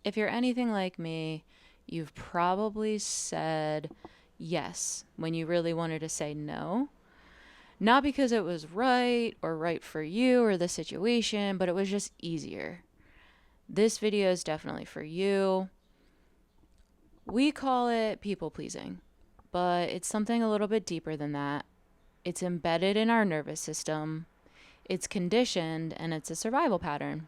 If you're anything like me, you've probably said yes when you really wanted to say no. Not because it was right or right for you or the situation, but it was just easier. This video is definitely for you. We call it people pleasing, but it's something a little bit deeper than that. It's embedded in our nervous system, it's conditioned, and it's a survival pattern.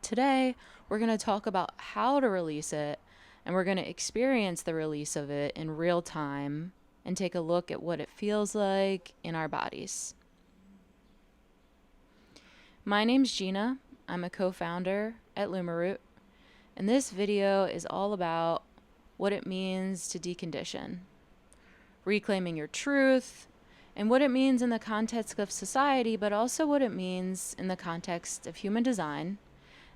Today, we're going to talk about how to release it, and we're going to experience the release of it in real time and take a look at what it feels like in our bodies. My name's Gina. I'm a co-founder at Lumaroot, and this video is all about what it means to decondition, reclaiming your truth, and what it means in the context of society, but also what it means in the context of human design,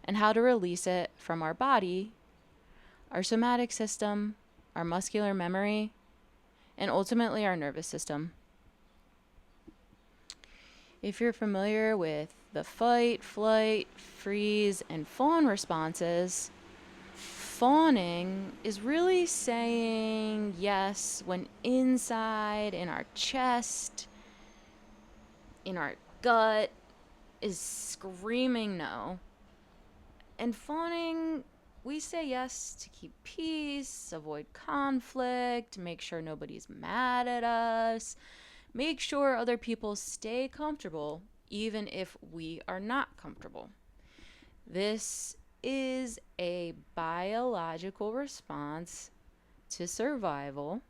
and how to release it from our body, our somatic system, our muscular memory, and ultimately our nervous system. If you're familiar with the fight, flight, freeze, and fawn responses, fawning is really saying yes when inside in our chest, in our gut, is screaming no. And fawning, we say yes to keep peace, avoid conflict, make sure nobody's mad at us, make sure other people stay comfortable, even if we are not comfortable. This is a biological response to survival.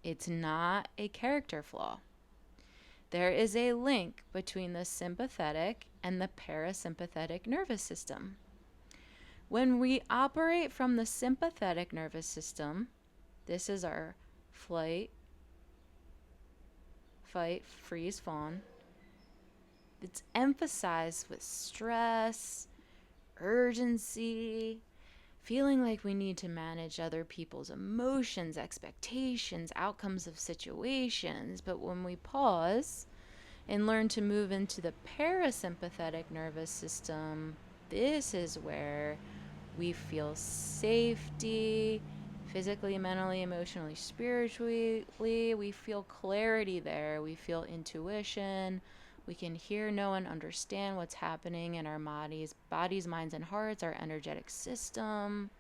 It's not a character flaw. There is a link between the sympathetic and the parasympathetic nervous system. When we operate from the sympathetic nervous system, this is our flight, fight, freeze, fawn. It's emphasized with stress, urgency, feeling like we need to manage other people's emotions, expectations, outcomes of situations. But when we pause and learn to move into the parasympathetic nervous system, this is where we feel safety, physically, mentally, emotionally, spiritually. We feel clarity there. We feel intuition. We can hear, know, and understand what's happening in our bodies, minds, and hearts, our energetic system.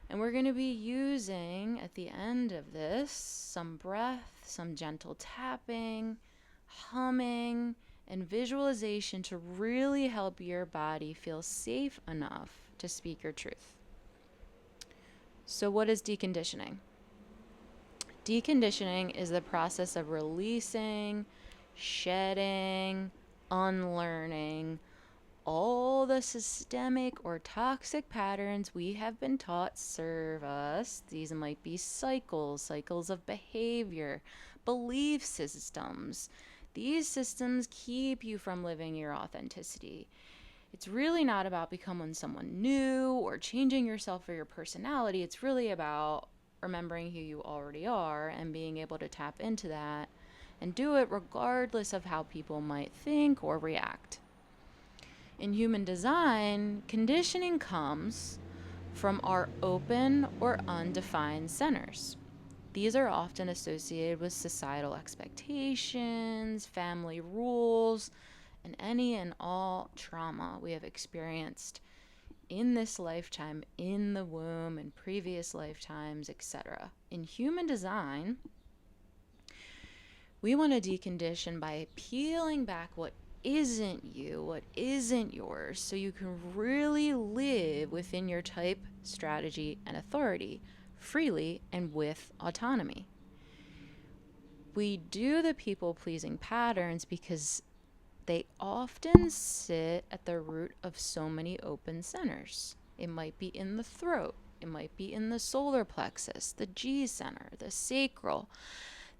And we're going to be using, at the end of this, some breath, some gentle tapping, humming, and visualization to really help your body feel safe enough to speak your truth. So what is deconditioning? Deconditioning is the process of releasing, shedding, unlearning all the systemic or toxic patterns we have been taught serve us. These might be cycles of behavior, belief systems. These systems keep you from living your authenticity. It's really not about becoming someone new or changing yourself or your personality. It's really about remembering who you already are and being able to tap into that and do it regardless of how people might think or react. In human design, conditioning comes from our open or undefined centers. These are often associated with societal expectations, family rules, and any and all trauma we have experienced in this lifetime, in the womb, in previous lifetimes, etc. In human design, we want to decondition by peeling back what isn't you, what isn't yours, so you can really live within your type, strategy, and authority freely and with autonomy. We do the people-pleasing patterns because they often sit at the root of so many open centers. It might be in the throat. It might be in the solar plexus, the G center, the sacral.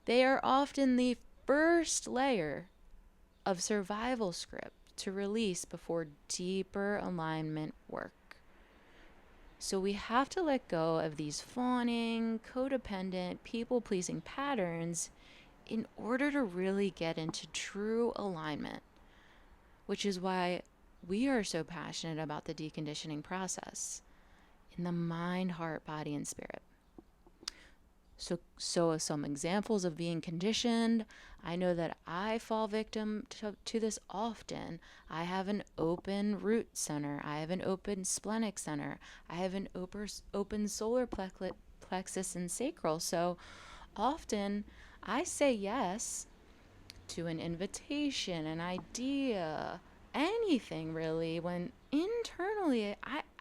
They are often the first layer of survival script to release before deeper alignment work. So we have to let go of these fawning, codependent, people-pleasing patterns in order to really get into true alignment, which is why we are so passionate about the deconditioning process in the mind, heart, body, and spirit. So some examples of being conditioned. I know that I fall victim to this often. I have an open root center. I have an open splenic center. I have an open solar plexus and sacral. So often I say yes to an invitation, an idea, anything really, when internally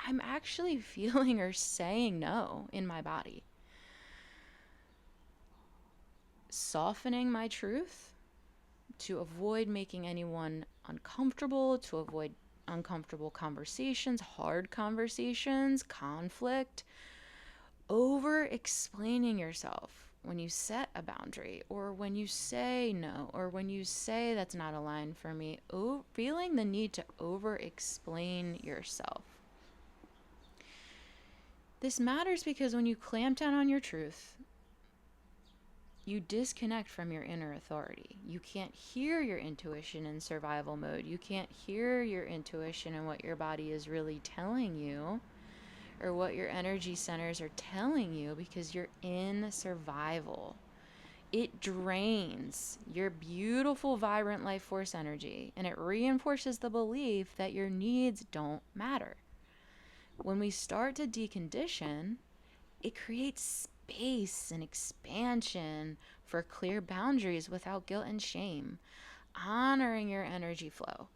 I'm actually feeling or saying no in my body. Softening my truth to avoid making anyone uncomfortable, to avoid uncomfortable conversations, hard conversations, conflict, over explaining yourself when you set a boundary or when you say no or when you say that's not aligned for me, feeling the need to over explain yourself. This matters because when you clamp down on your truth, you disconnect from your inner authority. You can't hear your intuition in survival mode. You can't hear your intuition and what your body is really telling you or what your energy centers are telling you because you're in survival. It drains your beautiful, vibrant life force energy, and it reinforces the belief that your needs don't matter. When we start to decondition, it creates space and expansion for clear boundaries without guilt and shame, honoring your energy flow,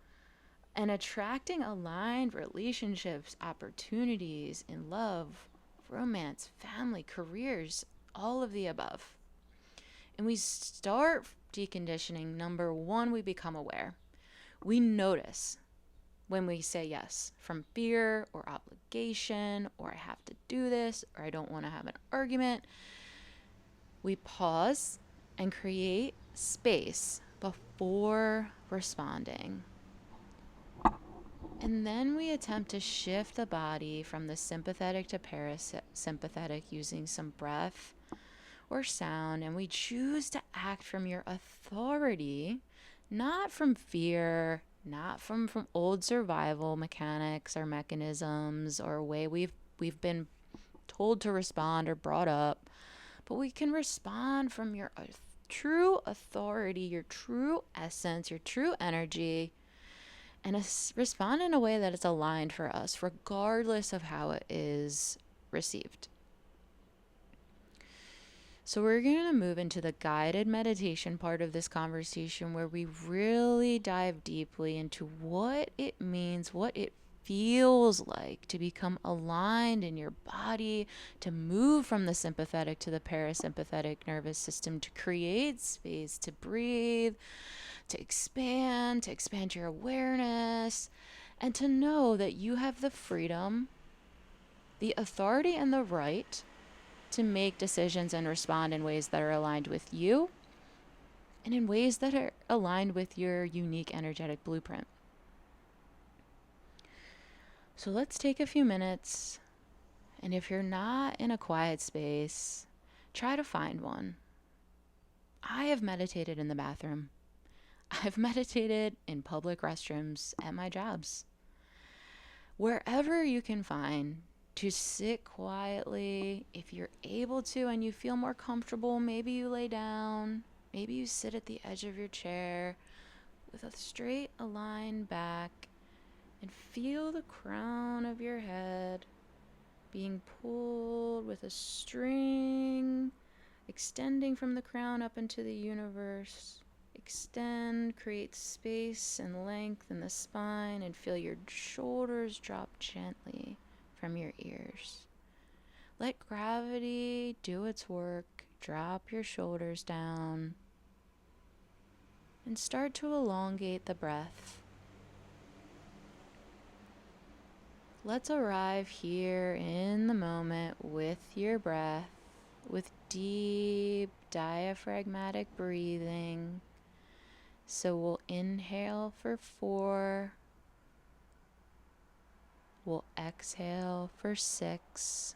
and attracting aligned relationships, opportunities in love, romance, family, careers, all of the above. And we start deconditioning. Number one, we become aware. We notice when we say yes from fear or obligation, or I have to do this, or I don't want to have an argument. We pause and create space before responding. And then we attempt to shift the body from the sympathetic to parasympathetic using some breath or sound. And we choose to act from your authority, not from fear, not from old survival mechanics or mechanisms or way we've been told to respond or brought up. But we can respond from your true authority, your true essence, your true energy, and respond in a way that is aligned for us, regardless of how it is received. So we're going to move into the guided meditation part of this conversation where we really dive deeply into what it means, what it feels like to become aligned in your body, to move from the sympathetic to the parasympathetic nervous system, to create space, to breathe, to expand your awareness, and to know that you have the freedom, the authority, and the right to make decisions and respond in ways that are aligned with you and in ways that are aligned with your unique energetic blueprint. So let's take a few minutes, and if you're not in a quiet space, try to find one. I have meditated in the bathroom. I've meditated in public restrooms at my jobs. Wherever you can find to sit quietly, if you're able to and you feel more comfortable, maybe you lay down, maybe you sit at the edge of your chair with a straight aligned back and feel the crown of your head being pulled with a string, extending from the crown up into the universe. Extend, create space and length in the spine, and feel your shoulders drop gently from your ears. Let gravity do its work. Drop your shoulders down and start to elongate the breath. Let's arrive here in the moment with your breath, with deep diaphragmatic breathing. So we'll inhale for 4. We'll exhale for 6.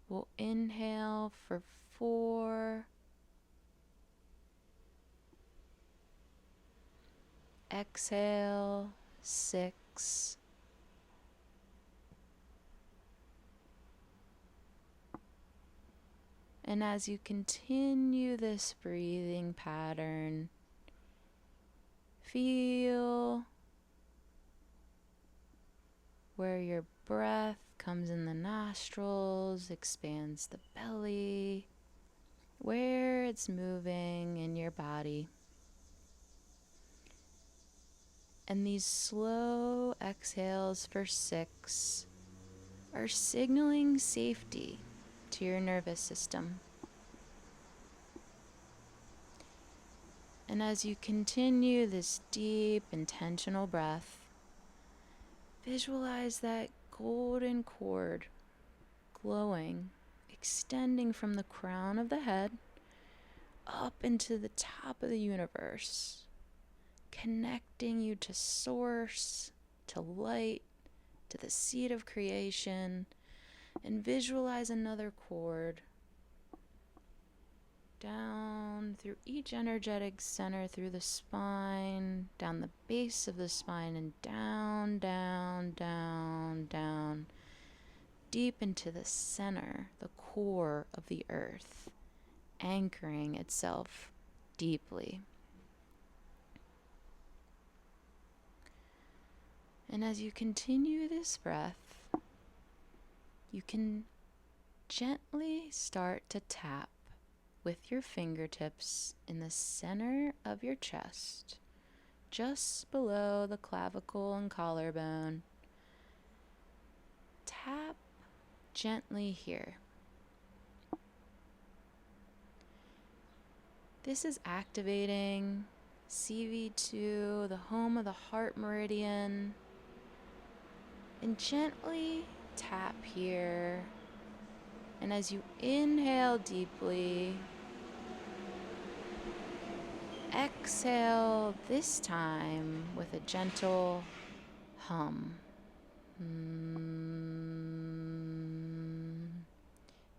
We'll inhale for 4. Exhale, 6. And as you continue this breathing pattern, feel where your breath comes in the nostrils, expands the belly, where it's moving in your body. And these slow exhales for 6 are signaling safety to your nervous system. And as you continue this deep, intentional breath, visualize that golden cord glowing, extending from the crown of the head up into the top of the universe, connecting you to source, to light, to the seed of creation. And visualize another cord down through each energetic center, through the spine, down the base of the spine, and down, down, down, down, deep into the center, the core of the earth, anchoring itself deeply. And as you continue this breath, you can gently start to tap with your fingertips in the center of your chest, just below the clavicle and collarbone. Tap gently here. This is activating CV2, the home of the heart meridian. And gently tap here. And as you inhale deeply, exhale this time with a gentle hum.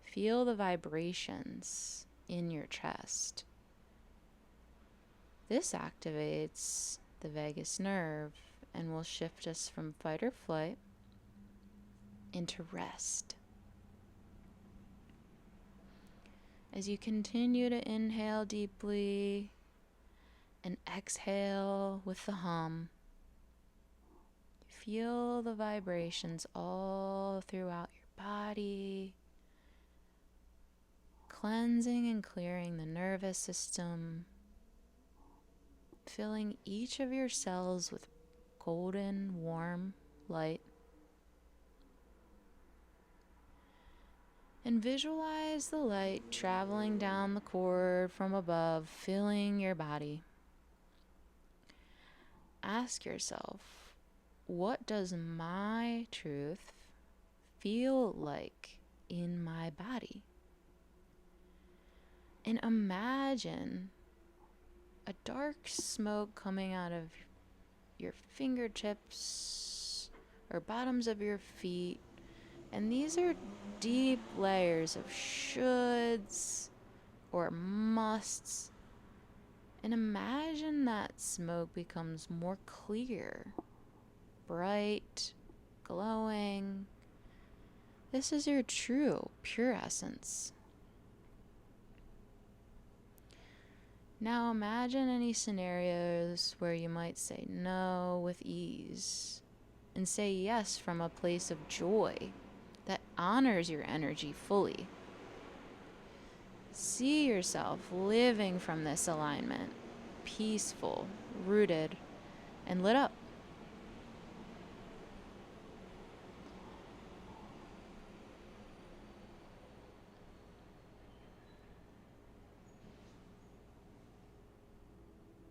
Feel the vibrations in your chest. This activates the vagus nerve and will shift us from fight or flight into rest. As you continue to inhale deeply and exhale with the hum, feel the vibrations all throughout your body, cleansing and clearing the nervous system, filling each of your cells with golden, warm light. And visualize the light traveling down the cord from above, filling your body. Ask yourself, what does my truth feel like in my body? And imagine a dark smoke coming out of your fingertips or bottoms of your feet. And these are deep layers of shoulds or musts. And imagine that smoke becomes more clear, bright, glowing. This is your true, pure essence. Now imagine any scenarios where you might say no with ease and say yes from a place of joy that honors your energy fully. See yourself living from this alignment, peaceful, rooted, and lit up.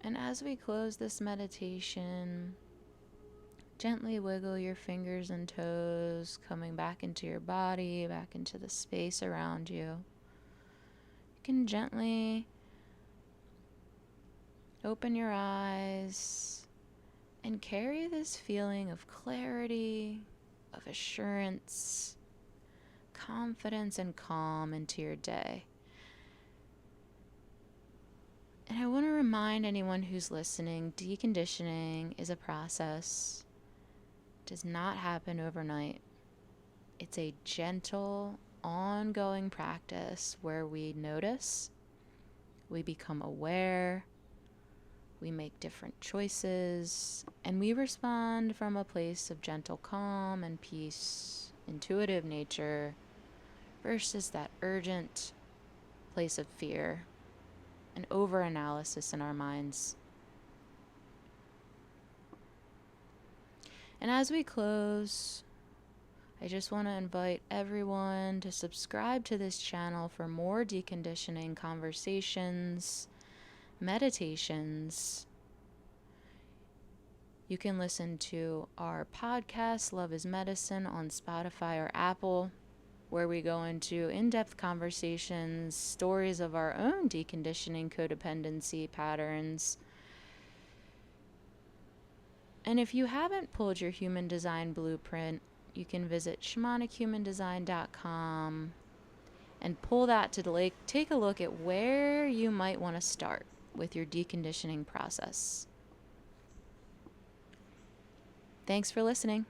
And as we close this meditation, gently wiggle your fingers and toes, coming back into your body, back into the space around you. You can gently open your eyes and carry this feeling of clarity, of assurance, confidence, and calm into your day. And I want to remind anyone who's listening, deconditioning is a process. It does not happen overnight. It's a gentle, ongoing practice where we notice, we become aware, we make different choices, and we respond from a place of gentle calm and peace, intuitive nature, versus that urgent place of fear and over-analysis in our minds. And as we close, I just want to invite everyone to subscribe to this channel for more deconditioning conversations, meditations. You can listen to our podcast, Love is Medicine, on Spotify or Apple, where we go into in-depth conversations, stories of our own deconditioning codependency patterns. And if you haven't pulled your human design blueprint, you can visit shamanichumandesign.com and pull that to take a look at where you might want to start with your deconditioning process. Thanks for listening.